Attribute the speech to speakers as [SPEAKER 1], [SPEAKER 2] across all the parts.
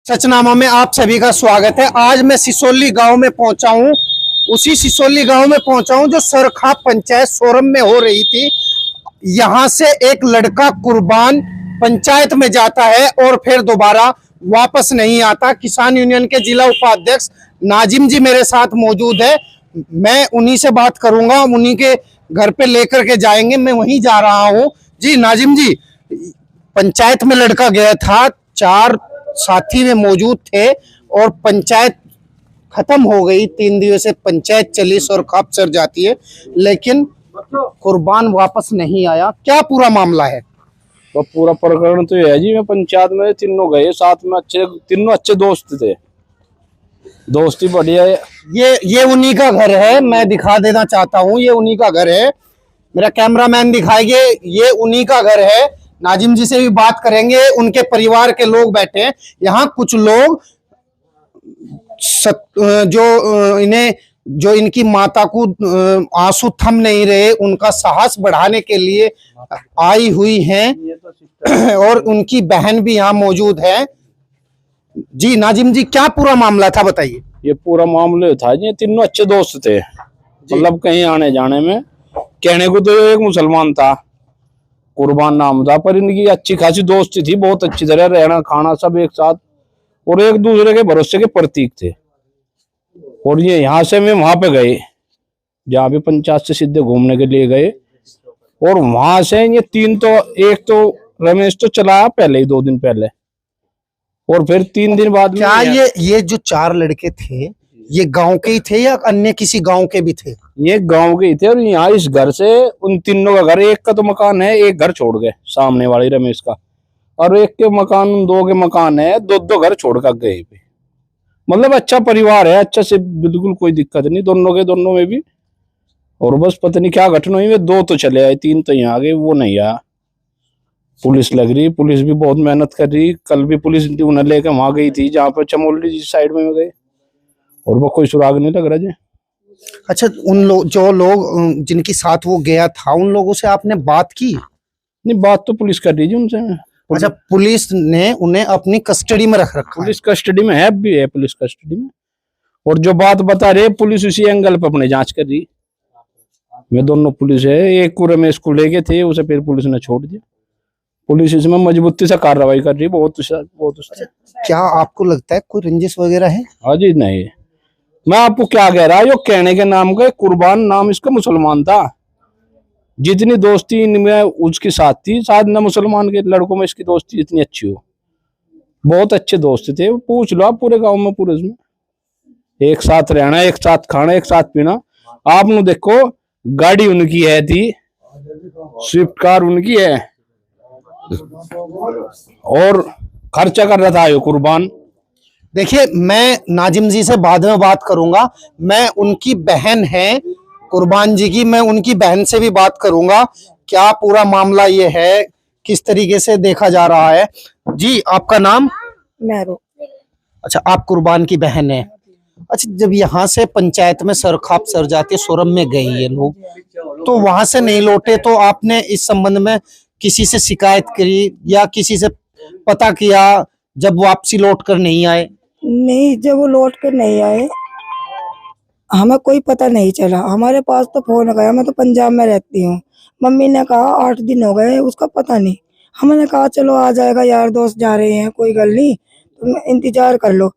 [SPEAKER 1] सचनामा में आप सभी का स्वागत है। आज मैं सिसोली गांव में पहुंचा हूं। उसी सिसोली गांव में पहुंचा हूं जो सरखा पंचायत सोरम में हो रही थी। यहां से एक लड़का कुर्बान पंचायत में जाता है और फिर दोबारा वापस नहीं आता। किसान यूनियन के जिला उपाध्यक्ष नाजिम जी मेरे साथ मौजूद है। मैं उन्हीं से बात करूंगा, उन्हीं के घर पे लेकर के जाएंगे। मैं वहीं जा रहा हूं। जी नाजिम जी, पंचायत में लड़का गया था, 4 साथी में मौजूद थे और पंचायत खत्म हो गई। 3 दिनों से पंचायत चली और खाप सर जाती है, लेकिन कुर्बान वापस नहीं आया। क्या पूरा मामला है?
[SPEAKER 2] तो पूरा प्रकरण तो ये है जी, मैं पंचायत में तीनों गए साथ में, तीनों अच्छे दोस्त थे, दोस्ती बढ़िया है।
[SPEAKER 1] ये उन्हीं का घर है, मैं दिखा देना चाहता हूँ। ये उन्हीं का घर है, मेरा कैमरामैन दिखाएंगे। ये उन्हीं का घर है। नाजिम जी से भी बात करेंगे, उनके परिवार के लोग बैठे हैं यहाँ। कुछ लोग जो इनकी माता को आंसू थम नहीं रहे, उनका साहस बढ़ाने के लिए आई हुई हैं और उनकी बहन भी यहाँ मौजूद है। जी नाजिम जी, क्या पूरा मामला था बताइए।
[SPEAKER 2] ये पूरा मामला था जी, तीनों अच्छे दोस्त थे, मतलब कहीं आने जाने में। कहने को तो एक मुसलमान था, कुर्बान नाम था, पर इनकी अच्छी खासी दोस्ती थी, बहुत अच्छी तरह रहना खाना सब एक साथ, और एक दूसरे के भरोसे के प्रतीक थे। और ये यहाँ से मैं वहां पे गए, जहाँ भी पंचायत से सीधे घूमने के लिए गए, और वहां से ये तीन तो, एक तो रमेश तो चला आया पहले ही 2 दिन पहले, और फिर 3 दिन बाद
[SPEAKER 1] क्या ये जो 4 लड़के थे, ये गांव के ही थे या अन्य किसी गांव के भी थे?
[SPEAKER 2] ये गांव के ही थे, और यहाँ इस घर से उन तीनों का घर, एक का तो मकान है, एक घर छोड़ गए सामने वाले रमेश का, और एक के मकान, उन 2 के मकान है, 2 घर छोड़ कर गए पे। मतलब अच्छा परिवार है, अच्छा से, बिल्कुल कोई दिक्कत नहीं दोनों में भी। और बस पता नहीं क्या घटना हुई, 2 तो चले आए, 3 तो यहाँ आ गए, वो नहीं आया। पुलिस लग रही, पुलिस भी बहुत मेहनत कर रही। कल भी पुलिस उन्हें लेकर वहां गई थी, जहाँ पर चमोली जी साइड में गए, और वो कोई सुराग नहीं लग रहा जी।
[SPEAKER 1] अच्छा, जो लोग जिनके साथ वो गया था, उन लोगों से आपने बात की?
[SPEAKER 2] नहीं, बात तो पुलिस कर रही थी उनसे।
[SPEAKER 1] अच्छा, पुलिस ने उन्हें अपनी कस्टडी में रख रखा?
[SPEAKER 2] पुलिस कस्टडी में है, भी है पुलिस कस्टडी में। और जो बात बता रहे, पुलिस उसी एंगल पर अपने जांच कर रही। वे दोनों पुलिस है, एक को रमेश को लेके थे, उसे फिर पुलिस ने छोड़ दिया। पुलिस इसमें मजबूती से कार्रवाई कर रही है, बहुत।
[SPEAKER 1] अच्छा, क्या आपको लगता है कोई रंजिश वगैरह है?
[SPEAKER 2] हाँ जी, नहीं, मैं आपको क्या कह रहा हूँ, कहने के नाम का, कुर्बान नाम इसका मुसलमान था। जितनी दोस्ती इनमें उसके साथ थी, शायद न मुसलमान के लड़कों में इसकी दोस्ती इतनी अच्छी हो। बहुत अच्छे दोस्त थे, पूछ लो आप पूरे गांव में, पूरे इसमें एक साथ रहना, एक साथ खाना, एक साथ पीना। आपने देखो, गाड़ी उनकी है थी, स्विफ्ट कार उनकी है, और खर्चा कर रहा था ये कुर्बान।
[SPEAKER 1] देखिए, मैं नाजिम जी से बाद में बात करूंगा। मैं उनकी बहन है कुर्बान जी की, मैं उनकी बहन से भी बात करूंगा। क्या पूरा मामला ये है, किस तरीके से देखा जा रहा है। जी, आपका नाम?
[SPEAKER 3] मेहरो।
[SPEAKER 1] अच्छा, आप कुर्बान की बहन है। अच्छा, जब यहाँ से पंचायत में सरखाप सर जाते सोरम में गए ये लोग, तो वहां से नहीं लौटे, तो आपने इस संबंध में किसी से शिकायत करी या किसी से पता किया जब वापसी लौट कर नहीं आए?
[SPEAKER 3] नहीं, जब वो लौट कर नहीं आए हमें कोई पता नहीं चला। हमारे पास तो फोन गया, मैं तो पंजाब में रहती हूँ। मम्मी ने कहा 8 दिन हो गए, उसका पता नहीं। हमने कहा चलो आ जाएगा, यार दोस्त जा रहे हैं, कोई गल नहीं, तुम इंतजार कर लो।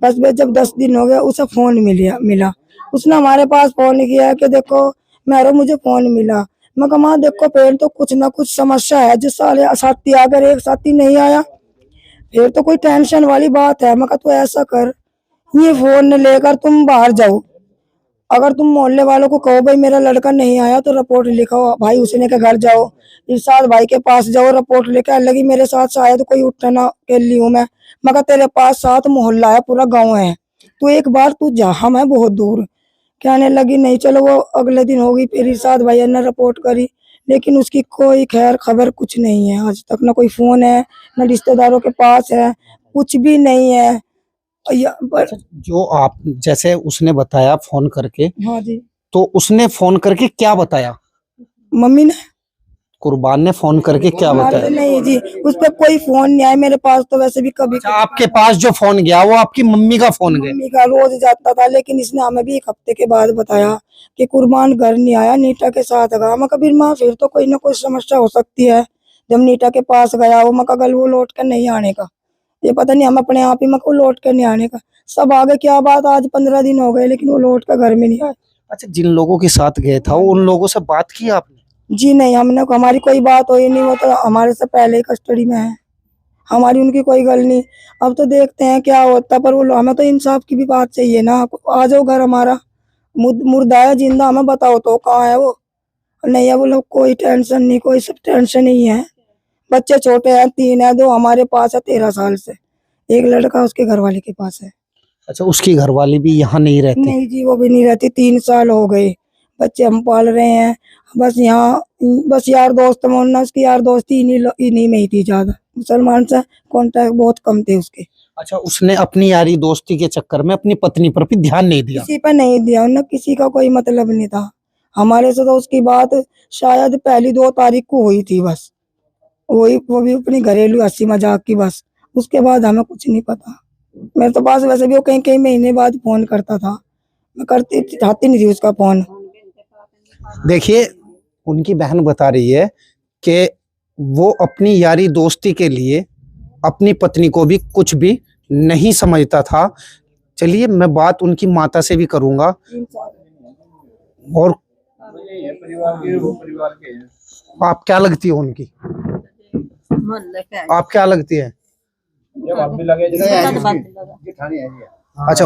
[SPEAKER 3] बस जब 10 दिन हो गए, उसे फोन मिला। उसने हमारे पास फोन किया कि देखो मेरे, मुझे फोन मिला। मैं कहा माँ देखो, पहले तो कुछ ना कुछ समस्या है, जिस साले साथी अगर एक साथी नहीं आया फिर तो कोई टेंशन वाली बात है। मैं कहा तो ऐसा कर, ये फोन लेकर तुम बाहर जाओ, अगर तुम मोहल्ले वालों को कहो भाई मेरा लड़का नहीं आया तो रिपोर्ट लिखाओ, भाई उसने के घर जाओ, इरशाद भाई के पास जाओ, रिपोर्ट लेकर लगी मेरे साथ शायद कोई उठना के लिए हूँ मैं। मगर तेरे पास 7 मोहल्ला है, पूरा गांव है, तो एक बार तू जा, हम है बहुत दूर। कहने लगी नहीं, चलो वो अगले दिन होगी। फिर इरशाद भाई ने रिपोर्ट करी, लेकिन उसकी कोई खैर खबर कुछ नहीं है आज तक। ना कोई फोन है, ना रिश्तेदारों के पास है, कुछ भी नहीं है।
[SPEAKER 1] जो आप जैसे उसने बताया फोन करके,
[SPEAKER 3] हाँ जी,
[SPEAKER 1] तो उसने फोन करके क्या बताया?
[SPEAKER 3] मम्मी ने
[SPEAKER 1] कुर्बान ने फोन करके क्या
[SPEAKER 3] हमारे
[SPEAKER 1] बताया?
[SPEAKER 3] नहीं जी, उस पर कोई फोन नहीं आया मेरे पास तो। वैसे भी कभी
[SPEAKER 1] अच्छा, आपके पास जो फोन गया वो आपकी मम्मी का फोन गया?
[SPEAKER 3] मम्मी का रोज जाता था, लेकिन इसने हमें भी 1 हफ्ते के बाद बताया कि कुर्बान घर नहीं आया, नीटा के साथ गया। मैं कबीर माँ फिर तो कोई ना कोई समस्या हो सकती है। जब नीटा के पास गया वो, मैं कल वो लौट कर नहीं आने का, ये पता नहीं, हम अपने आप ही मैं को लौट कर नहीं आने का। सब आगे क्या बात, आज 15 दिन हो गए लेकिन वो लौट कर घर में नहीं आए।
[SPEAKER 1] अच्छा, जिन लोगों के साथ गए था उन लोगों से बात की आपने?
[SPEAKER 3] जी नहीं, हमने हमारी कोई बात हुई नहीं, वो तो हमारे से पहले ही कस्टडी में है, हमारी उनकी कोई गल नहीं। अब तो देखते हैं क्या होता, पर वो हमें तो इंसाफ की भी बात चाहिए ना। आ जाओ घर हमारा, मुर्दा है जिंदा, हमें बताओ तो कहाँ है वो। नहीं है वो लोग, कोई टेंशन नहीं, कोई सब टेंशन नहीं है। बच्चे छोटे हैं, 3 है, 2 हमारे पास है 13 साल से, एक लड़का उसके घर वाले के पास है।
[SPEAKER 1] अच्छा, उसकी घरवाली भी यहाँ नहीं रहती?
[SPEAKER 3] नहीं जी, वो भी नहीं रहती, 3 साल हो गए, बच्चे हम पाल रहे हैं। बस यहाँ बस यार दोस्त मोहल्ला, उसकी यार दोस्ती इन्हीं में ही थी ज्यादा। मुसलमान से कांटेक्ट बहुत कम थे उसके।
[SPEAKER 1] अच्छा, उसने अपनी यारी दोस्ती के चक्कर में अपनी पत्नी पर भी ध्यान नहीं दिया?
[SPEAKER 3] किसी पे नहीं दिया उन्हें, किसी का कोई मतलब नहीं था हमारे से। तो उसकी बात शायद पहली 2 तारीख को हुई थी बस, वही वो भी अपनी घरेलू हंसी मजाक की बस। उसके बाद हमें कुछ नहीं पता। मेरे तो पास वैसे भी वो कहीं कहीं महीने बाद फोन करता था, मैं करती चाहती नहीं थी उसका फोन।
[SPEAKER 1] देखिए, उनकी बहन बता रही है कि वो अपनी यारी दोस्ती के लिए अपनी पत्नी को भी कुछ भी नहीं समझता था। चलिए, मैं बात उनकी माता से भी करूंगा। और आप क्या लगती हो उनकी? आप क्या लगती है? अच्छा,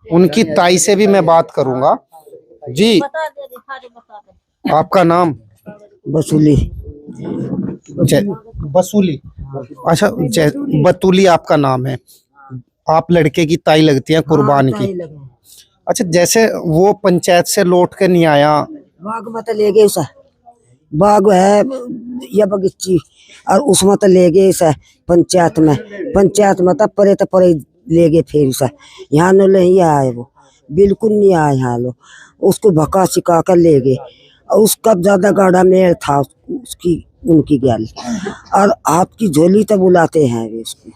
[SPEAKER 1] उनकी ताई से भी मैं बात करूंगा। जी, आपका नाम?
[SPEAKER 3] वसूली।
[SPEAKER 1] बसूली। अच्छा, बतूली आपका नाम है। आप लड़के की ताई लगती हैं, कुर्बान की। अच्छा, जैसे वो पंचायत से लौट के नहीं आया?
[SPEAKER 3] बाग मत ले गए उसे, बाग है या बगीची, और उसमें तो ले गए उसे पंचायत में तो परे ले गए। फिर उसे यहाँ नहीं आए, वो बिल्कुल नहीं आए यहाँ लोग। उसको भका सिका कर ले गए, और उसका ज्यादा गाढ़ा मेल था उसकी उनकी गैल, और हाथ की झोली तो बुलाते हैं वे उसको।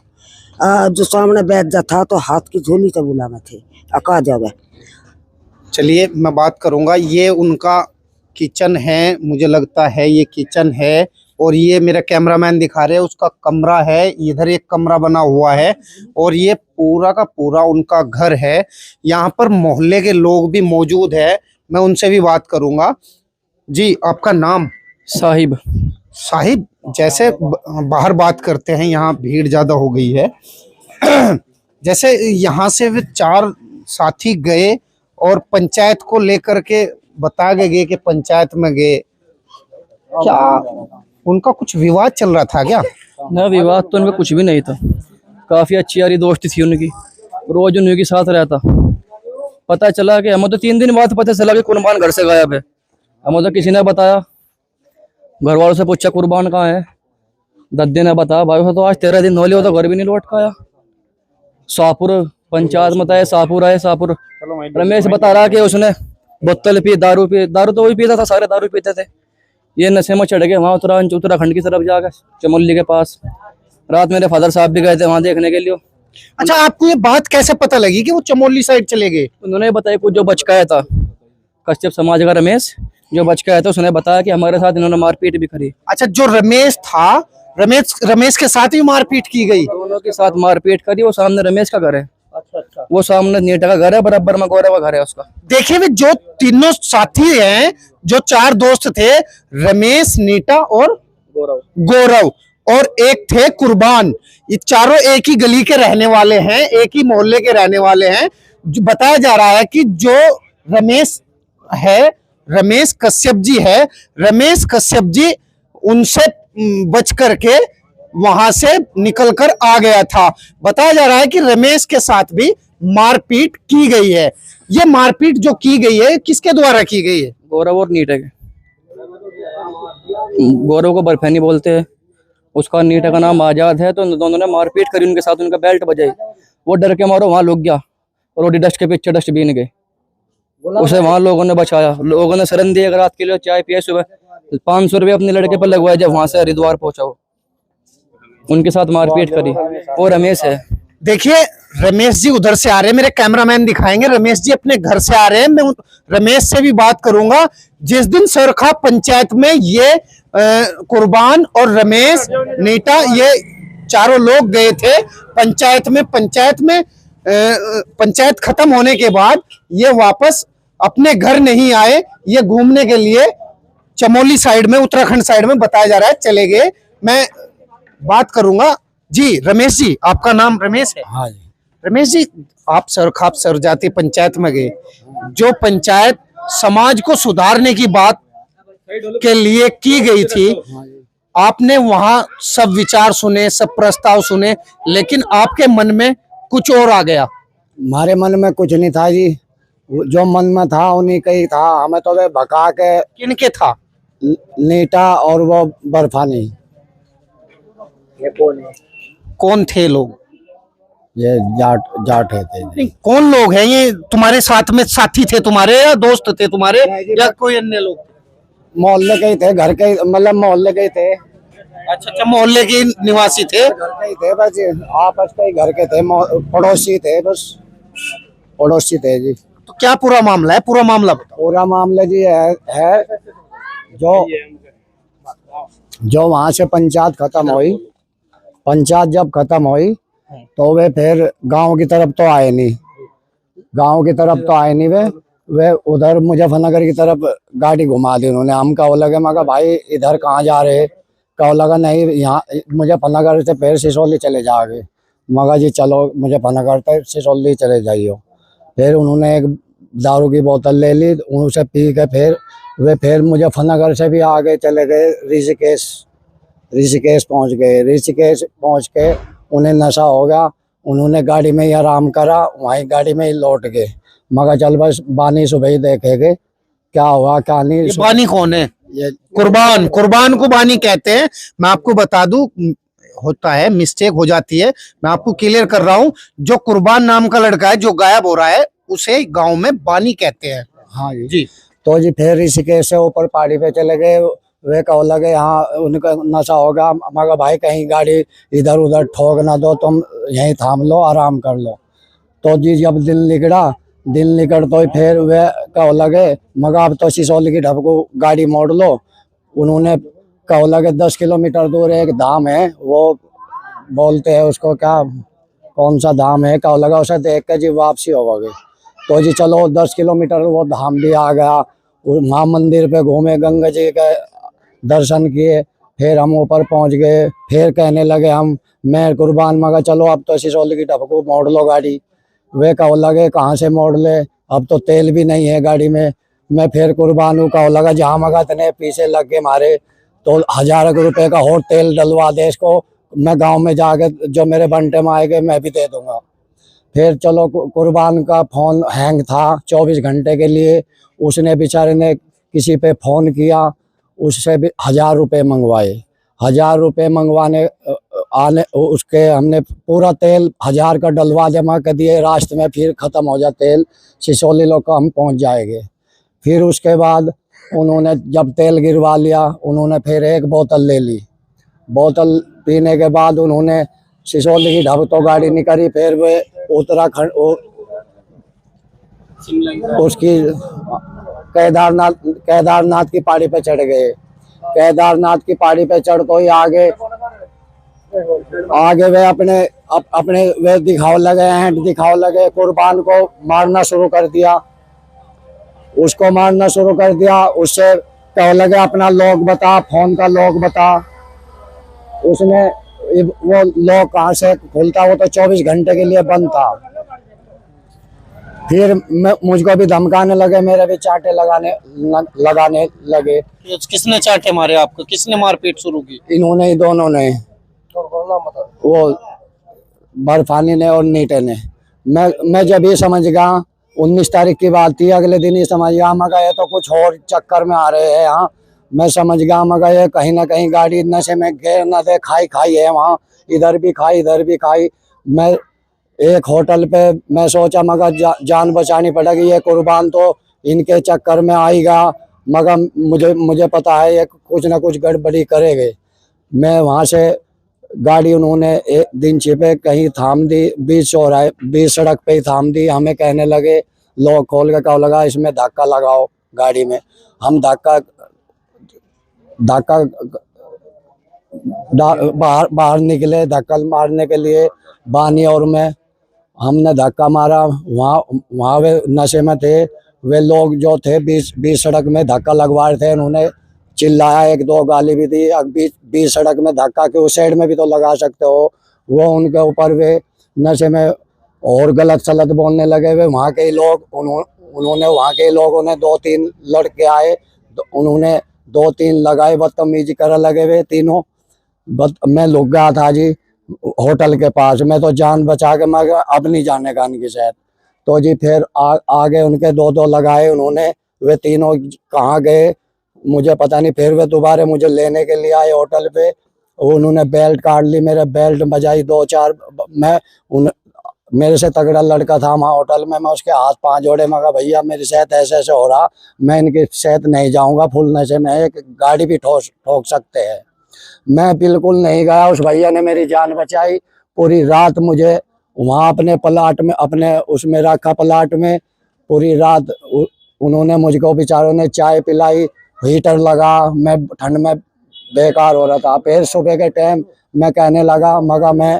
[SPEAKER 3] जो सामने बैठ जा था तो हाथ की झोली तो बुलावे थे, अका जावे।
[SPEAKER 1] चलिए, मैं बात करूंगा। ये उनका किचन है, मुझे लगता है ये किचन है। और ये मेरा कैमरामैन दिखा रहे हैं, उसका कमरा है। इधर एक कमरा बना हुआ है, और ये पूरा का पूरा उनका घर है। यहाँ पर मोहल्ले के लोग भी मौजूद है, मैं उनसे भी बात करूंगा। जी, आपका नाम?
[SPEAKER 2] साहिब।
[SPEAKER 1] साहिब, जैसे बाहर बात करते हैं, यहाँ भीड़ ज्यादा हो गई है। जैसे यहाँ से वे 4 साथी गए और पंचायत को लेकर के बता के गए कि पंचायत में गए, क्या उनका कुछ विवाद चल रहा था क्या?
[SPEAKER 2] ना, विवाद तो उनमें कुछ भी नहीं था। काफी अच्छी यारी दोस्ती थी उनकी, रोज उन्हीं के साथ रहता। पता चला कि हमें तो 3 दिन बाद पता चला कि कुर्बान घर से गायब है। हमें तो किसी ने बताया, घर वालों से पूछा कुर्बान कहाँ है, दद्दे ने बताया भाई तो आज 13 दिन हो लिया, तो घर भी नहीं लौट का आया। शाहपुर पंचायत में है, शाहपुर है, शाहपुर। रमेश बता रहा कि उसने बोतल पी, दारू तो वही पीता था, सारे दारू पीते थे। ये नशे में चढ़ गए, वहाँ उत्तराखंड की तरफ जाकर चमोली के पास। रात मेरे फादर साहब भी गए थे वहाँ देखने के लिए।
[SPEAKER 1] अच्छा, आपको ये बात कैसे पता लगी कि वो चमोली साइड चले गए?
[SPEAKER 2] उन्होंने बताया, कुछ जो बचकाया था कश्यप समाज का रमेश, जो बचकाया था, उसने बताया कि हमारे साथ इन्होंने मारपीट भी करी।
[SPEAKER 1] अच्छा, जो रमेश था, रमेश के साथ ही मारपीट की गई?
[SPEAKER 2] दोनों के साथ मारपीट करी। वो सामने रमेश का घर है। अच्छा। वो सामने नीटा का घर है, बराबर में गौरव का घर है उसका।
[SPEAKER 1] देखिए, वे जो तीनों साथी हैं, जो 4 दोस्त थे, रमेश, नीटा और गौरव, और एक थे कुर्बान, ये चारों एक ही गली के रहने वाले हैं, एक ही मोहल्ले के रहने वाले हैं। जो बताया जा रहा है कि जो रमेश है, रमेश कश्यप जी है, रमेश कश्यप जी उनसे बच करके वहां से निकलकर आ गया था। बताया जा रहा है कि रमेश के साथ भी मारपीट की गई है। ये मारपीट जो की गई है, किसके द्वारा की गई है?
[SPEAKER 2] गौरव और नीटा के। गौरव को बर्फैनी बोलते हैं, उसका नीटा का नाम आजाद है। तो दोनों ने मारपीट करी उनके साथ, उनका बेल्ट बजाई। वो डर के मारो वहां लुक गया, रोडी डस्ट के पीछे डस्टबिन गए, उसे वहां लोगों ने बचाया। लोगों ने शरण दिया, रात के लिए चाय पिए, सुबह
[SPEAKER 4] 500 रुपये अपने लड़के पर लगवाया जब वहां से हरिद्वार पहुंचा वो, उनके साथ मारपीट करी। वो रमेश है।
[SPEAKER 1] देखिए रमेश जी उधर से आ रहे हैं, मेरे कैमरामैन दिखाएंगे। रमेश जी अपने घर से आ रहे हैं, मैं रमेश से भी बात करूंगा। जिस दिन सरखा पंचायत में ये कुर्बान और रमेश नीटा ये चारों लोग गए थे पंचायत में, पंचायत खत्म होने के बाद ये वापस अपने घर नहीं आए, ये घूमने के लिए चमोली साइड में, उत्तराखंड साइड में बताया जा रहा है चले गए। मैं बात करूंगा जी। रमेश जी, आपका नाम रमेश है?
[SPEAKER 5] हाँ जी।
[SPEAKER 1] रमेश जी, आप सरखाप सरजाती पंचायत में गए, जो पंचायत समाज को सुधारने की बात के लिए की गई थी, आपने वहां सब विचार सुने, सब प्रस्ताव सुने, लेकिन आपके मन में कुछ और आ गया।
[SPEAKER 5] हमारे मन में कुछ नहीं था जी, जो मन में था उन्हीं का ही था। हमें तो वे भगा के
[SPEAKER 1] किनके था?
[SPEAKER 5] नीटा और वो बर्फानी।
[SPEAKER 1] ये कौन थे लोग?
[SPEAKER 5] ये जाट है थे।
[SPEAKER 1] नहीं, कौन लोग हैं ये? तुम्हारे साथ में साथी थे तुम्हारे, या दोस्त थे तुम्हारे, या कोई अन्य लोग?
[SPEAKER 5] मोहल्ले के ही थे, घर के, मतलब मोहल्ले के ही थे।
[SPEAKER 1] अच्छा अच्छा, मोहल्ले के निवासी थे?
[SPEAKER 5] घर के ही थे बस, आपस के ही घर के थे, पड़ोसी थे बस, पड़ोसी थे जी।
[SPEAKER 1] तो क्या पूरा मामला है? पूरा मामला बताओ।
[SPEAKER 5] पूरा मामला जी है जो वहां से पंचायत खत्म हुई, पंचायत जब खत्म हुई तो वे फिर गांव की तरफ तो आए नहीं, गांव की तरफ तो आए नहीं। वे उधर मुजफ्फरनगर की तरफ गाड़ी घुमा दी उन्होंने। हम कहो लगे, मगर भाई इधर कहाँ जा रहे? कहो लगा नहीं, यहाँ मुजफ्फरनगर से फिर सिसोली चले जाओगे। मगर जी चलो मुजफ्फरनगर तक सिसोली चले जाइयो। फिर उन्होंने एक दारू की बोतल ले ली, उनसे पी के फिर मुजफ्फरनगर से भी आगे चले गए, ऋषिकेश पहुंच गए। ऋषिकेश पहुंच के उन्हें नशा हो गया, उन्होंने गाड़ी में ही आराम करा, वहीं गाड़ी में ही लौट गए। मगर चल बस बानी सुबह ही देखेंगे क्या हुआ क्या नहीं।
[SPEAKER 1] ये बानी कौन है?
[SPEAKER 5] ये
[SPEAKER 1] कुर्बान को बानी कहते हैं। मैं आपको बता दूं, होता है, मिस्टेक हो जाती है, मैं आपको क्लियर कर रहा हूं। जो कुर्बान नाम का लड़का है जो गायब हो रहा है, उसे गांव में बानी कहते हैं।
[SPEAKER 5] हाँ जी। तो जी फिर ऋषिकेश से ऊपर पहाड़ी पे चले गए। वे कहो लगे यहाँ उनका नशा होगा, मगर भाई कहीं गाड़ी इधर उधर ठोक ना दो, तुम यहीं थाम लो, आराम कर लो। तो जी जब दिन निकल तो फिर वे कहो लगे, मगर अब तो सिसोली की ढब को गाड़ी मोड़ लो। उन्होंने कहो लगे 10 किलोमीटर दूर एक धाम है, वो बोलते हैं उसको क्या, कौन सा धाम है, कहो लगा उसे देख के जी वापसी होगी। तो जी चलो 10 किलोमीटर वो धाम भी आ गया। वहाँ मंदिर पे घूमे, गंगा जी के दर्शन किए, फिर हम ऊपर पहुँच गए। फिर कहने लगे मैं कुर्बान, मगर चलो अब तो सिसोली की ढब को मोड़ लो गाड़ी। वे कहो लगे कहाँ से मोड़ ले, अब तो तेल भी नहीं है गाड़ी में। मैं फिर कुर्बान हूँ, कहो लगा जहाँ मगा इतने पीछे लग के मारे तो 1000 रुपये का और तेल डलवा दे इसको, मैं गांव में जाके जो मेरे बंटे में आएंगे मैं भी दे दूंगा। फिर चलो कुर्बान का फ़ोन हैंग था 24 घंटे के लिए, उसने बेचारे ने किसी पे फ़ोन किया, उससे भी 1000 रुपये मंगवाए। 1000 रुपये मंगवाने आने उसके हमने पूरा तेल 1000 का डलवा जमा कर दिए। रास्ते में फिर ख़त्म हो जाए तेल, सिसोली लोग हम पहुंच जाएंगे। फिर उसके बाद उन्होंने जब तेल गिरवा लिया, उन्होंने फिर एक बोतल ले ली। बोतल पीने के बाद उन्होंने सिसोली की ढब तो गाड़ी निकली, फिर वे उत्तराखंड उसकी केदारनाथ की पहाड़ी पे चढ़ गए। केदारनाथ की पहाड़ी पे चढ़ तो ही आगे वे अपने वे दिखाओ लगे, हैंड दिखाओ लगे। कुर्बान को मारना शुरू कर दिया, उसको मारना शुरू कर दिया। उससे कहो लगे अपना लॉक बता, फोन का लॉक बता। उसने वो लॉक कहाँ से खुलता, वो तो 24 घंटे के लिए बंद था। फिर मुझको भी धमकाने लगे, मेरे भी चांटे लगाने लगे।
[SPEAKER 1] किसने चांटे मारे आपको? किसने मारपीट शुरू की?
[SPEAKER 5] इन्होंने ही, दोनों ने, वो बर्फानी ने और नीटे ने। मैं जब ये समझ गया, 19 तारीख की बात थी, अगले दिन ही समझ गया मगर ये तो कुछ और चक्कर में आ रहे हैं यहाँ। मैं समझ गया मगर ये कहीं ना कहीं गाड़ी नशे में घेर न दे, खाई है वहाँ, इधर भी खाई। मैं एक होटल पे मैं सोचा मगर जान बचानी पड़ेगी, ये कुर्बान तो इनके चक्कर में आएगा। मगर मुझे पता है ये कुछ ना कुछ गड़बड़ी करेंगे। मैं वहाँ से गाड़ी उन्होंने एक दिन छिपे कहीं थाम दी, बीच सड़क पे ही थाम दी। हमें कहने लगे लॉक खोल के कहा लगा इसमें धक्का लगाओ गाड़ी में। हम धक्का बाहर निकले धक्का मारने के लिए, बानी और मैं हमने धक्का मारा। वहाँ वे नशे में थे, वे लोग जो थे बीच सड़क में धक्का लगवा रहे थे। उन्होंने चिल्लाया, एक दो गाली भी दी। अब बीच सड़क में धक्का के उस साइड में भी तो लगा सकते हो। वो उनके ऊपर वे नशे में और गलत सलत बोलने लगे। वे वहाँ के लोग उन्होंने वहाँ के लोगों ने 2-3 लड़के आए, उन्होंने 2-3 लगाए, बदतमीजी करने लगे वे तीनों। मैं लुक गया था जी होटल के पास। मैं तो जान बचा के मैं अब नहीं जाने का इनकी शायद। तो जी फिर आगे उनके 2-2 लगाए उन्होंने। वे तीनों कहाँ गए मुझे पता नहीं। फिर वे दोबारा मुझे लेने के लिए आए होटल पे। उन्होंने बेल्ट काट ली, मेरे बेल्ट बजाई 2-4। मेरे से तगड़ा लड़का था वहाँ होटल में। मैं उसके हाथ पांव जोड़े, मगर भैया मेरी सेहत ऐसे ऐसे हो रहा, मैं इनकी सेहत नहीं जाऊँगा, फुल नशे में एक गाड़ी भी ठोक सकते हैं। मैं बिल्कुल नहीं गया। उस भैया ने मेरी जान बचाई। पूरी रात मुझे वहाँ अपने प्लाट में, अपने उसमें रखा प्लाट में। पूरी रात उन्होंने मुझको बेचारों ने चाय पिलाई, हीटर लगा। मैं ठंड में बेकार हो रहा था। फिर सुबह के टाइम मैं कहने लगा मगर मैं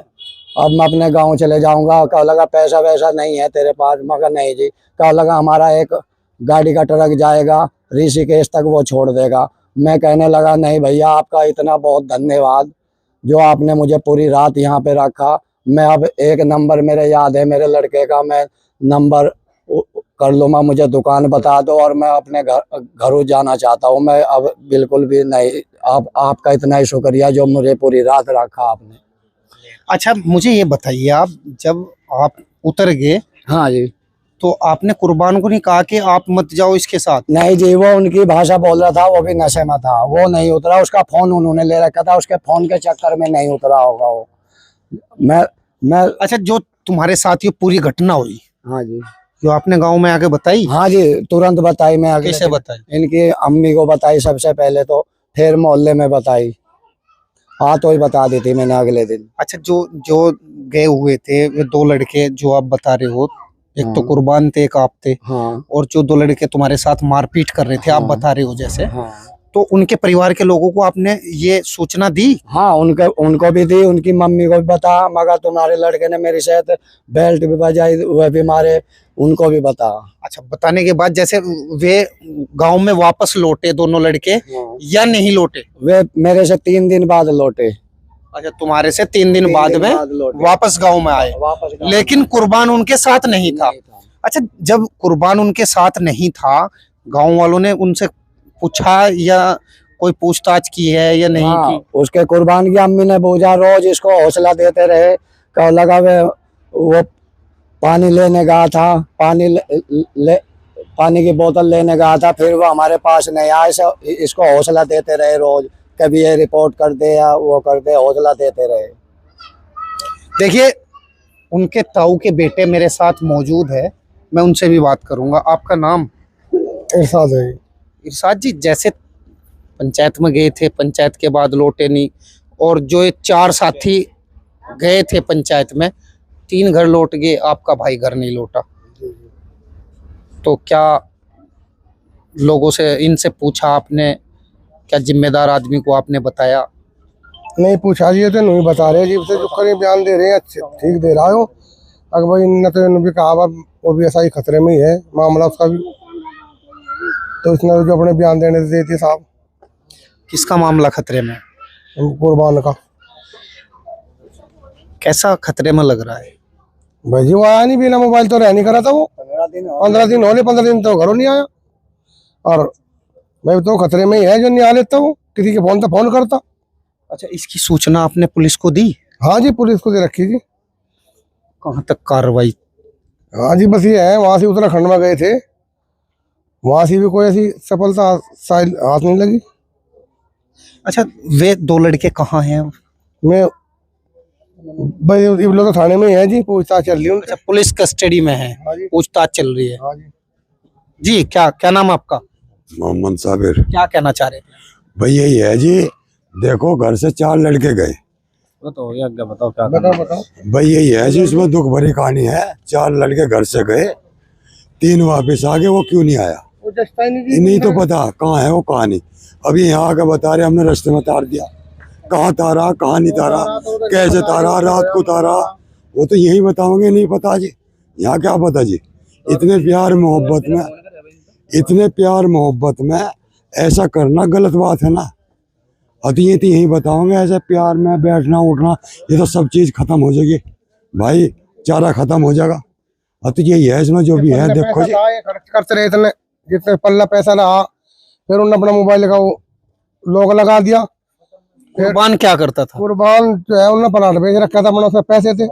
[SPEAKER 5] अपने गांव चले जाऊंगा। कहा लगा पैसा वैसा नहीं है तेरे पास? मगर नहीं जी। कहा लगा हमारा एक गाड़ी का ट्रक जाएगा ऋषिकेश तक, वो छोड़ देगा। मैं कहने लगा नहीं भैया आपका इतना बहुत धन्यवाद जो आपने मुझे पूरी रात यहाँ पे रखा। मैं अब एक नंबर मेरे याद है मेरे लड़के का, मैं नंबर कर लूँगा, मुझे दुकान बता दो और मैं अपने घरों जाना चाहता हूँ। मैं अब बिल्कुल भी नहीं। आपका इतना ही शुक्रिया जो मुझे पूरी रात रखा आपने।
[SPEAKER 1] अच्छा मुझे ये बताइए, आप जब आप उतर गए,
[SPEAKER 5] हाँ जी,
[SPEAKER 1] तो आपने कुर्बान को नहीं कहा कि आप मत जाओ इसके साथ?
[SPEAKER 5] नहीं जी, वो उनकी भाषा बोल रहा था, वो भी नशे में था, वो नहीं उतरा। उसका फोन उन्होंने ले रखा था, उसके फोन के चक्कर में नहीं उतरा होगा वो। मैं
[SPEAKER 1] अच्छा, जो तुम्हारे साथ ये पूरी घटना हुई,
[SPEAKER 5] हाँ जी,
[SPEAKER 1] जो आपने गांव में आके बताई?
[SPEAKER 5] हाँ जी, तुरंत बताई। मैं अगले
[SPEAKER 1] कैसे बताई?
[SPEAKER 5] इनकी अम्मी को बताई सबसे पहले, तो फिर मोहल्ले में बताई। हाँ तो ही बता दी थी मैंने अगले दिन।
[SPEAKER 1] अच्छा, जो गए हुए थे वे 2 लड़के जो आप बता रहे हो, एक तो
[SPEAKER 5] हाँ।
[SPEAKER 1] कुर्बान थे, एक आप थे,
[SPEAKER 5] हाँ
[SPEAKER 1] और जो 2 लड़के तुम्हारे साथ मारपीट कर रहे थे, आप
[SPEAKER 5] हाँ।
[SPEAKER 1] बता रहे हो जैसे,
[SPEAKER 5] हाँ
[SPEAKER 1] तो उनके परिवार के लोगों को आपने ये सूचना दी?
[SPEAKER 5] हाँ, उनको भी दी, उनकी मम्मी को भी बता। मगर तुम्हारे लड़के ने मेरी शायद बेल्ट भी बजाई, वह भी मारे, उनको भी बता।
[SPEAKER 1] अच्छा, बताने के बाद जैसे वे गांव में वापस लौटे दोनों लड़के,
[SPEAKER 5] हाँ।
[SPEAKER 1] या नहीं लौटे?
[SPEAKER 5] वे मेरे से 3 दिन बाद लौटे।
[SPEAKER 1] अच्छा, तुम्हारे से 3 दिन बाद में
[SPEAKER 5] लौटे।
[SPEAKER 1] वापस गांव में आए,
[SPEAKER 5] वापस गाँव
[SPEAKER 1] लेकिन कुर्बान उनके साथ नहीं था।
[SPEAKER 5] नहीं था।
[SPEAKER 1] अच्छा, जब कुर्बान उनके साथ नहीं था, गांव वालों ने उनसे पूछा या कोई पूछताछ की है या नहीं
[SPEAKER 5] हाँ,
[SPEAKER 1] की?
[SPEAKER 5] उसके कुर्बान की अम्मी ने पूछा, रोज इसको हौसला देते रहे। कहा लगा वो पानी लेने गया था, पानी की बोतल लेने गया था, फिर वो हमारे पास नहीं आया। इसको हौसला देते रहे रोज, कभी ये रिपोर्ट कर दे या वो कर दे, हौसला देते रहे।
[SPEAKER 1] देखिए, उनके ताऊ के बेटे मेरे साथ मौजूद है, मैं उनसे भी बात करूंगा। आपका नाम?
[SPEAKER 5] इरशाद है।
[SPEAKER 1] इरशाद जी, जैसे पंचायत में गए थे, पंचायत के बाद लौटे नहीं, और जो ये 4 साथी गए थे पंचायत में, 3 घर लौट गए, आपका भाई घर नहीं लौटा, तो क्या लोगों से इनसे पूछा आपने? क्या जिम्मेदार आदमी को आपने बताया?
[SPEAKER 6] नहीं पूछा जी, तो नहीं बता रहे जी, उसे जो करे बयान दे रहे हैं, अच्छे ठीक दे रहा हो। अगर भाई इन्होंने तो इन्होंने भी कहा वो भी ऐसा ही खतरे में ही है मामला उसका भी, तो इसने जो अपने बयान देने से देती साहब।
[SPEAKER 1] किसका मामला खतरे में?
[SPEAKER 6] कुर्बान का।
[SPEAKER 1] कैसा खतरे में लग रहा है?
[SPEAKER 6] भाई जी वो आया नहीं, बिना मोबाइल तो रह नहीं करा था वो। 15 दिन हो गए, 15 दिन तो घरों नहीं आया। और भाई तो खतरे में ही है, जो नहीं आ लेता वो किसी के फोन तो फोन करता।
[SPEAKER 1] अच्छा, इसकी सूचना आपने पुलिस को दी?
[SPEAKER 6] हाँ जी, पुलिस को दे रखी जी।
[SPEAKER 1] कहाँ तक कार्रवाई?
[SPEAKER 6] हाँ जी, बस ये है, वहां से उत्तराखंड में गए थे, वहां से भी कोई ऐसी सफलता हाथ नहीं लगी।
[SPEAKER 1] अच्छा, वे 2 लड़के कहाँ हैं?
[SPEAKER 6] मैं भाई ये लोग तो थाने में ही है जी, पूछताछ चल रही है उनसे।
[SPEAKER 1] अच्छा, पुलिस कस्टडी में है,
[SPEAKER 6] हाँ जी।
[SPEAKER 1] पूछताछ चल रही है।
[SPEAKER 6] हाँ जी।
[SPEAKER 1] जी, क्या नाम है आपका?
[SPEAKER 7] मोहम्मद साबिर।
[SPEAKER 1] क्या कहना चाह रहे थे?
[SPEAKER 7] भाई यही है जी, देखो घर से 4 लड़के गए।
[SPEAKER 2] वो तो हो गया, आगे बताओ क्या
[SPEAKER 6] बताओ।
[SPEAKER 7] भाई यही है जी, इसमें दुख भरी कहानी है। 4 लड़के घर से गए, 3 वापस आ गए। वो क्यों नहीं आया नहीं तो पता कहाँ है वो, कहाँ नहीं। अभी यहाँ आके बता रहे हमने रास्ते में तार दिया। कहाँ तारा, कहाँ नहीं तारा, कैसे तारा, रात को तारा, वो तो यही बताओगे। नहीं पता जी, यहाँ क्या पता जी। इतने प्यार मोहब्बत में ऐसा करना गलत बात है ना। अति यही बताओगे, ऐसे प्यार में बैठना उठना, ये तो सब चीज खत्म हो जाएगी भाई, चारा खत्म हो जाएगा। अति यही है इसमें जो भी है। देखो जी,
[SPEAKER 6] खर्च करते रहे इतने, जितने पल्ला पैसा रहा, फिर उन्होंने अपना मोबाइल का वो लोग लगा दिया।
[SPEAKER 1] कुर्बान क्या करता था?
[SPEAKER 6] कुर्बान जो है उन्होंने प्लाट बेच रखा था, अपना उसमें पैसे थे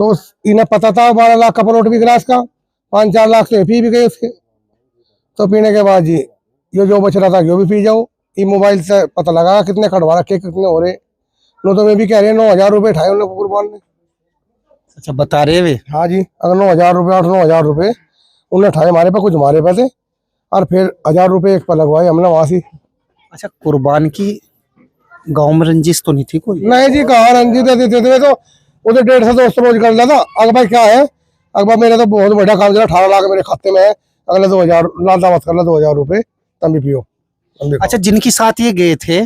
[SPEAKER 6] तो इन्हें पता था 12 लाख का प्लॉट भी गिरा इसका, 5-4 लाख से फी भी गई उसके। तो पीने के बाद जी ये जो बच रहा था यो भी पी जाओ। ये मोबाइल से पता लगा कितने कटवा रखे, कितने हो रहे। नो तो मैं भी कह रहे हैं 9,000 रुपये उठाए उन्होंने कुर्बान ने।
[SPEAKER 1] अच्छा, बता रहे वे?
[SPEAKER 6] हाँ जी, अगर 9,000 रुपये 8-9,000 रुपये उन्होंने उठाए हमारे पे, कुछ हमारे पैसे, और फिर 1,000 रुपये एक पर लगवाए हमने वहां से।
[SPEAKER 1] अच्छा, कुर्बान की गांव में रंजिश तो नहीं थी कोई?
[SPEAKER 6] नहीं जी, कहाँ रंजीत देते थे तो उधर 150 दोस्त रोज कर लेता। अगर भाई क्या है, अगर मेरा तो बहुत बड़ा काम चला, 18 लाख मेरे खाते में है, अगले 2,000 लादा मत करना, 2,000 रुपये तब भी पियो।
[SPEAKER 1] अच्छा, जिनके साथ ये गए थे,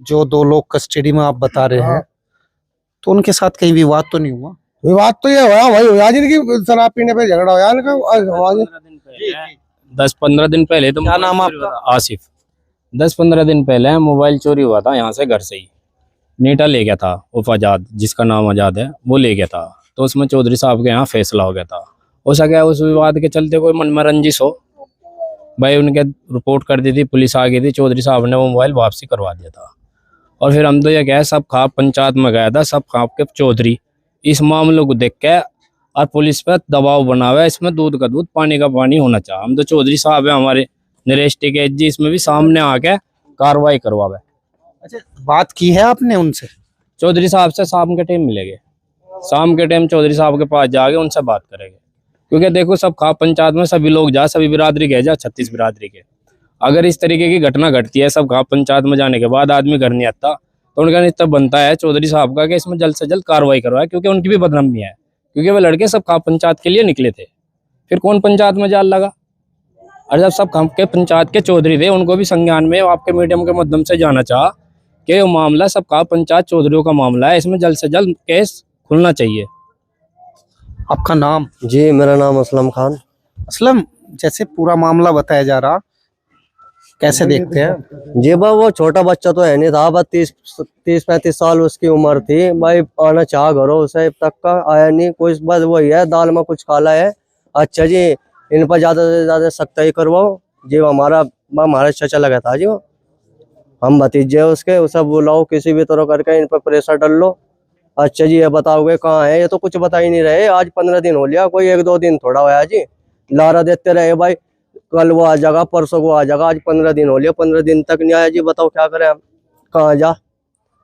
[SPEAKER 1] जो 2 लोग कस्टडी में आप बता रहे हैं, तो उनके साथ कहीं विवाद तो नहीं हुआ?
[SPEAKER 6] विवाद तो ये हुआ वही हुआ जिनकी शराब पीने पे झगड़ा हुआ इनका।
[SPEAKER 2] 10-15 दिन पहले तो
[SPEAKER 1] क्या नाम आपका?
[SPEAKER 2] आसिफ। 10-15 दिन पहले मोबाइल चोरी हुआ था यहाँ से, घर से ही नीटा ले गया था। उफ आजाद, जिसका नाम आजाद है, वो ले गया था। तो उसमें चौधरी साहब के यहाँ फैसला हो गया था। हो सके उस विवाद के चलते कोई मन में रंजिश हो भाई, उनके रिपोर्ट कर दी थी, पुलिस आ गई थी, चौधरी साहब ने वो मोबाइल वापसी करवा दिया था। और फिर हम तो ये कहे, सब खाप पंचायत में गया था, सब खाप के चौधरी इस मामले को देख के और पुलिस पर दबाव बनावे, इसमें दूध का दूध पानी का पानी होना चाहिए। हम तो चौधरी साहब है हमारे नरेश टिकैत जी, इसमें भी सामने आके कार्रवाई करवावे।
[SPEAKER 1] अच्छा, बात की है आपने उनसे?
[SPEAKER 2] चौधरी साहब से शाम के टाइम मिलेंगे, शाम के टाइम चौधरी साहब के पास जाके उनसे बात करेंगे। क्योंकि देखो, सब खाप पंचायत में सभी लोग जा, सभी बिरादरी के जा, 36 बिरादरी के। अगर इस तरीके की घटना घटती है सब खाप पंचायत में जाने के बाद आदमी घर नहीं आता, तो उनका निश्चित बनता है चौधरी साहब का कि इसमें जल्द से जल्द कार्रवाई करवाए, क्योंकि उनकी भी बदनामी है। क्योंकि वे लड़के सब खाप पंचायत के लिए निकले थे, फिर कौन पंचायत में जाल लगा। और जब सब खाप के पंचायत के चौधरी थे, उनको भी संज्ञान में आपके मीडियम के माध्यम से जाना चाहा कि ये मामला सब खाप पंचायत चौधरियों का मामला है, इसमें जल्द से जल्द केस खुलना चाहिए।
[SPEAKER 1] आपका नाम?
[SPEAKER 8] जी, मेरा नाम असलम खान।
[SPEAKER 1] असलम, जैसे पूरा मामला बताया जा रहा, कैसे देखते हैं?
[SPEAKER 8] जी भाई, वो छोटा बच्चा तो है नहीं था, बस 30-35 साल उसकी उम्र थी भाई। आना चाह घरों उसे अब तक का आया नहीं कोई। बस वही है, दाल में कुछ काला है। अच्छा जी, इन पर ज्यादा से ज्यादा सख्ताई करवाओ जी। हमारा चाचा लगा था जी, वो हम भतीजे उसके, उसे बुलाओ किसी भी तरह करके, इन पर प्रेशर डाल लो। अच्छा जी, ये बताओगे कहाँ है, ये तो कुछ बता ही नहीं रहे। आज 15 दिन हो लिया, कोई 1-2 दिन थोड़ा हुआ जी, लारा देते रहे भाई, कल वो आ जाएगा, परसों को आ जाएगा, आज 15 दिन हो लिया, 15 दिन तक नहीं आया जी। बताओ क्या करें हम, कहाँ जा।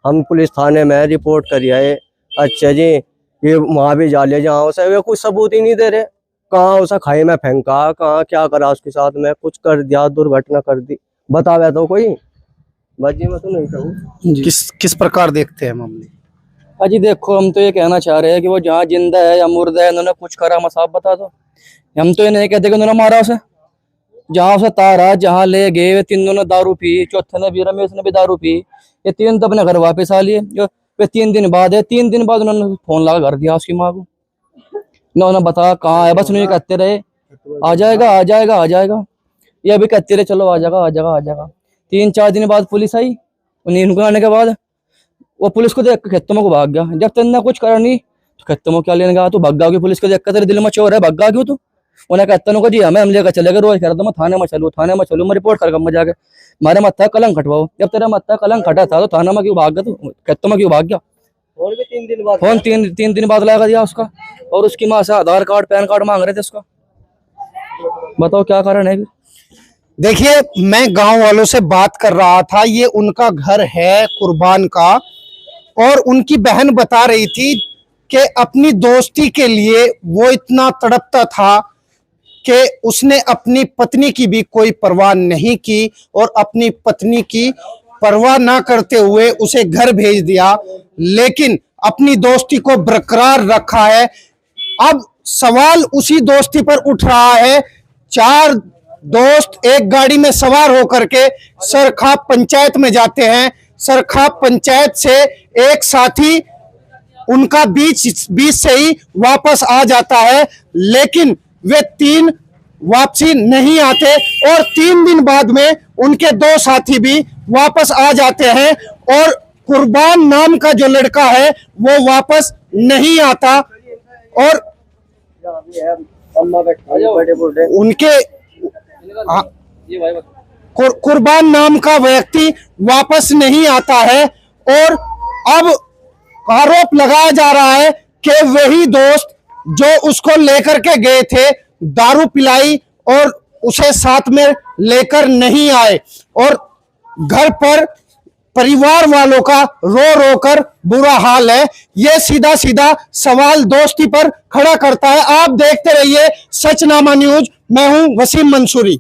[SPEAKER 8] हम पुलिस थाने में रिपोर्ट करी है। अच्छा जी, ये वहाँ भी जा लिया जहाँ उसे, वे कुछ सबूत ही नहीं दे रहे। कहाँ उसे खाई में फेंका, कहाँ क्या करा उसके साथ में, कुछ कर दिया, दुर्घटना कर दी, बतावे तो कोई। बस जी, मैं तो नहीं कहूँ।
[SPEAKER 1] किस प्रकार देखते हैं मामले?
[SPEAKER 4] अजी देखो, हम तो ये कहना चाह रहे हैं कि वो जहाँ जिंदा है या मुर्दा है, उन्होंने कुछ करा, मैं साफ बता दो। हम तो ये नहीं कहते कि उन्होंने मारा उसे। जहाँ उसे तारा, जहाँ ले गए, 3 ने दारू पी, चौथे ने भी, रमेश ने भी दारू पी, ये 3 तो अपने घर वापस आ लिए। जो 3 दिन बाद है, 3 दिन बाद उन्होंने फोन लगा कर दिया उसकी माँ को, उन्होंने बताया कहाँ है। बस उन्हें कहते रहे आ जाएगा आ जाएगा आ जाएगा, ये अभी कहते रहे चलो आ जाएगा आ जाएगा आ जाएगा। 3-4 दिन बाद पुलिस आई, उन्हें इनको आने के बाद वो पुलिस को देख खेतों में को भाग गया। जब तक कुछ करा नहीं तो खेतों में क्या लेने गया, तो भगा गया। पुलिस को देख कर तेरे दिल में चोर है, भगा क्यों तू? उन्हें कहते को जी हमें हम लेकर चलेगा, रोज कह रहा थाने में चलूँ, मैं रिपोर्ट कर मैं जाके, मारे मत्था कलंक खटवाओ। जब तेरा मत्था कलंक खटा था तो थाना में क्यों भाग गया, तू खेतों में क्यों भाग गया?
[SPEAKER 8] और भी 3 दिन बाद,
[SPEAKER 4] फोन 3 दिन बाद लगा दिया उसका, और उसकी माँ से आधार कार्ड पैन कार्ड मांग रहे थे उसका। बताओ क्या कारण है?
[SPEAKER 1] देखिए, मैं गांव वालों से बात कर रहा था, ये उनका घर है कुर्बान का, और उनकी बहन बता रही थी कि अपनी दोस्ती के लिए वो इतना तड़पता था कि उसने अपनी पत्नी की भी कोई परवाह नहीं की और अपनी पत्नी की परवाह ना करते हुए उसे घर भेज दिया, लेकिन अपनी दोस्ती को बरकरार रखा है। अब सवाल उसी दोस्ती पर उठ रहा है। 4 दोस्त एक गाड़ी में सवार होकर के सरखा पंचायत में जाते हैं। सरखा पंचायत से एक साथी उनका बीच से ही वापस आ जाता है, लेकिन वे 3 वापसी नहीं आते और 3 दिन बाद में उनके 2 साथी भी वापस आ जाते हैं और कुर्बान नाम का जो लड़का है वो वापस नहीं आता और उनके कुर्बान नाम का व्यक्ति वापस नहीं आता है और अब आरोप लगाया जा रहा है कि वही दोस्त जो उसको लेकर के गए थे दारू पिलाई और उसे साथ में लेकर नहीं आए और घर पर परिवार वालों का रो रो कर बुरा हाल है। यह सीधा सीधा सवाल दोस्ती पर खड़ा करता है। आप देखते रहिए सचनामा न्यूज। मैं हूं वसीम मंसूरी।